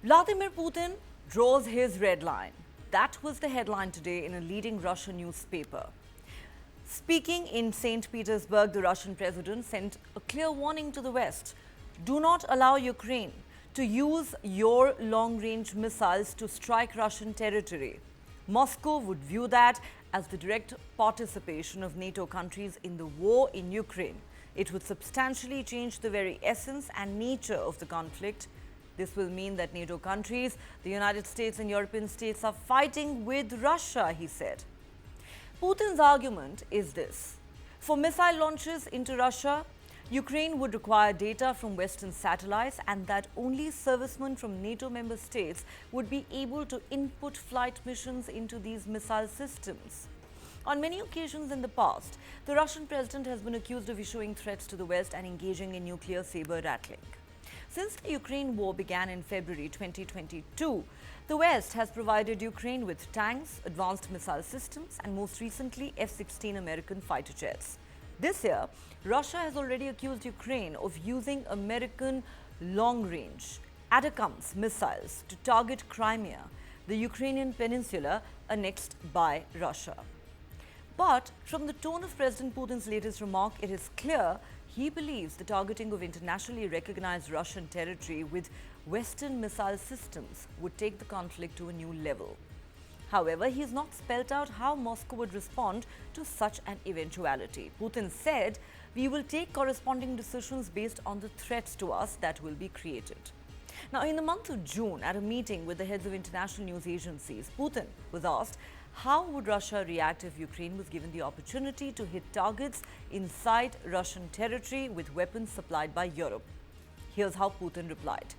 Vladimir Putin draws his red line. That was the headline today in a leading Russian newspaper. Speaking in St. Petersburg, the Russian president sent a clear warning to the West. Do not allow Ukraine to use your long-range missiles to strike Russian territory. Moscow would view that as the direct participation of NATO countries in the war in Ukraine. It would substantially change the very essence and nature of the conflict. This will mean that NATO countries, the United States and European states are fighting with Russia, he said. Putin's argument is this. For missile launches into Russia, Ukraine would require data from Western satellites, and that only servicemen from NATO member states would be able to input flight missions into these missile systems. On many occasions in the past, the Russian president has been accused of issuing threats to the West and engaging in nuclear saber-rattling. Since the Ukraine war began in February 2022, the West has provided Ukraine with tanks, advanced missile systems, and most recently F-16 American fighter jets. This year, Russia has already accused Ukraine of using American long-range ATACMS missiles to target Crimea, the Ukrainian peninsula annexed by Russia. But from the tone of President Putin's latest remark, it is clear he believes the targeting of internationally recognized Russian territory with Western missile systems would take the conflict to a new level. However, he has not spelled out how Moscow would respond to such an eventuality. Putin said, "We will take corresponding decisions based on the threats to us that will be created." Now, in the month of June, at a meeting with the heads of international news agencies, Putin was asked how would Russia react if Ukraine was given the opportunity to hit targets inside Russian territory with weapons supplied by Europe. Here's how Putin replied.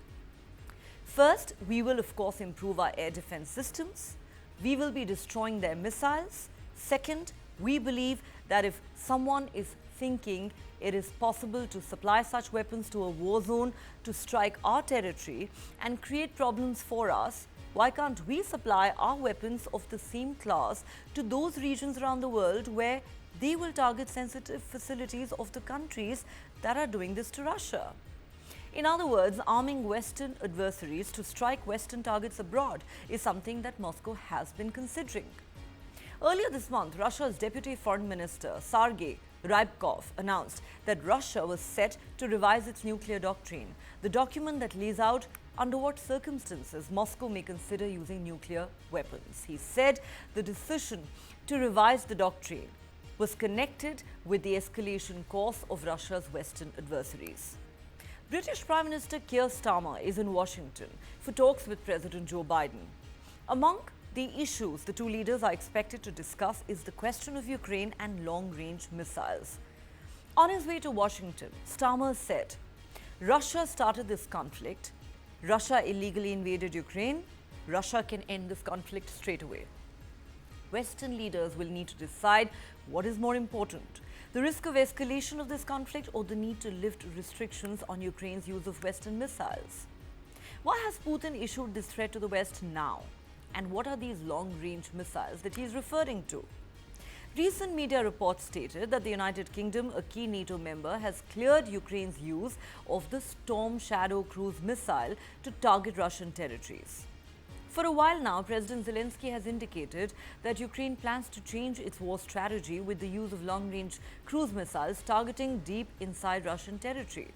"First, we will of course improve our air defense systems. We will be destroying their missiles. Second, we believe that if someone is thinking it is possible to supply such weapons to a war zone to strike our territory and create problems for us, why can't we supply our weapons of the same class to those regions around the world where they will target sensitive facilities of the countries that are doing this to Russia?" In other words, arming Western adversaries to strike Western targets abroad is something that Moscow has been considering. Earlier this month, Russia's Deputy Foreign Minister Sergei Rybkov announced that Russia was set to revise its nuclear doctrine, the document that lays out under what circumstances Moscow may consider using nuclear weapons. He said the decision to revise the doctrine was connected with the escalation course of Russia's Western adversaries. British Prime Minister Keir Starmer is in Washington for talks with President Joe Biden. Among the issues the two leaders are expected to discuss is the question of Ukraine and long-range missiles. On his way to Washington, Starmer said, "Russia started this conflict. Russia illegally invaded Ukraine. Russia can end this conflict straight away. Western leaders will need to decide what is more important, the risk of escalation of this conflict or the need to lift restrictions on Ukraine's use of Western missiles." Why has Putin issued this threat to the West now? And what are these long-range missiles that he is referring to? Recent media reports stated that the United Kingdom, a key NATO member, has cleared Ukraine's use of the Storm Shadow cruise missile to target Russian territories. For a while now, President Zelensky has indicated that Ukraine plans to change its war strategy with the use of long-range cruise missiles targeting deep inside Russian territory.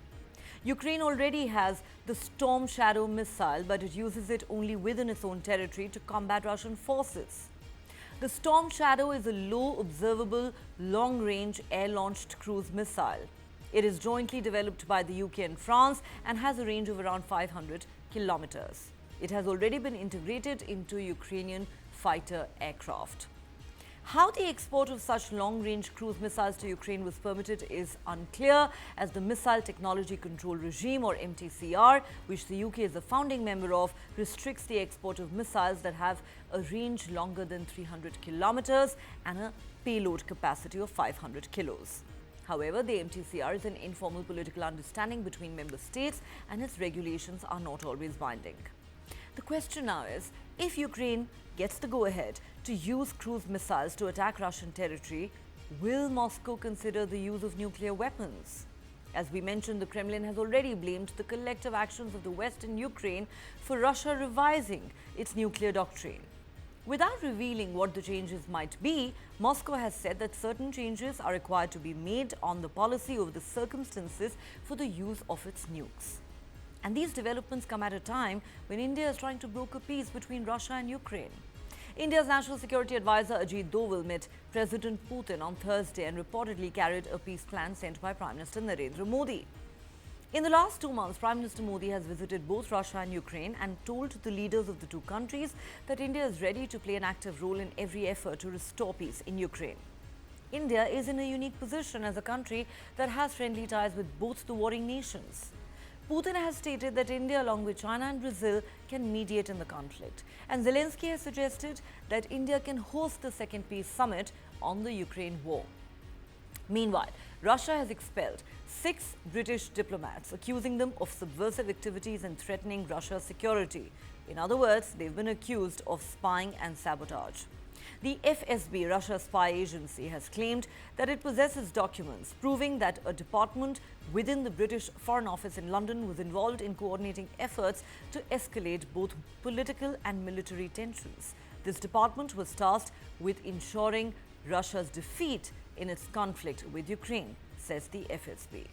Ukraine already has the Storm Shadow missile, but it uses it only within its own territory to combat Russian forces. The Storm Shadow is a low observable, long-range air-launched cruise missile. It is jointly developed by the UK and France and has a range of around 500 kilometers. It has already been integrated into Ukrainian fighter aircraft. How the export of such long-range cruise missiles to Ukraine was permitted is unclear, as the Missile Technology Control Regime, or MTCR, which the UK is a founding member of, restricts the export of missiles that have a range longer than 300 kilometers and a payload capacity of 500 kilos. However, the MTCR is an informal political understanding between member states, and its regulations are not always binding. The question now is, if Ukraine gets the go-ahead to use cruise missiles to attack Russian territory, will Moscow consider the use of nuclear weapons? As we mentioned, the Kremlin has already blamed the collective actions of the West in Ukraine for Russia revising its nuclear doctrine. Without revealing what the changes might be, Moscow has said that certain changes are required to be made on the policy of the circumstances for the use of its nukes. And these developments come at a time when India is trying to broker peace between Russia and Ukraine. India's National Security Advisor Ajit Doval met President Putin on Thursday and reportedly carried a peace plan sent by Prime Minister Narendra Modi. In the last 2 months, Prime Minister Modi has visited both Russia and Ukraine and told the leaders of the two countries that India is ready to play an active role in every effort to restore peace in Ukraine. India is in a unique position as a country that has friendly ties with both the warring nations. Putin has stated that India, along with China and Brazil, can mediate in the conflict. And Zelensky has suggested that India can host the Second Peace Summit on the Ukraine war. Meanwhile, Russia has expelled 6 British diplomats, accusing them of subversive activities and threatening Russia's security. In other words, they've been accused of spying and sabotage. The FSB, Russia's spy agency, has claimed that it possesses documents proving that a department within the British Foreign Office in London was involved in coordinating efforts to escalate both political and military tensions. This department was tasked with ensuring Russia's defeat in its conflict with Ukraine, says the FSB.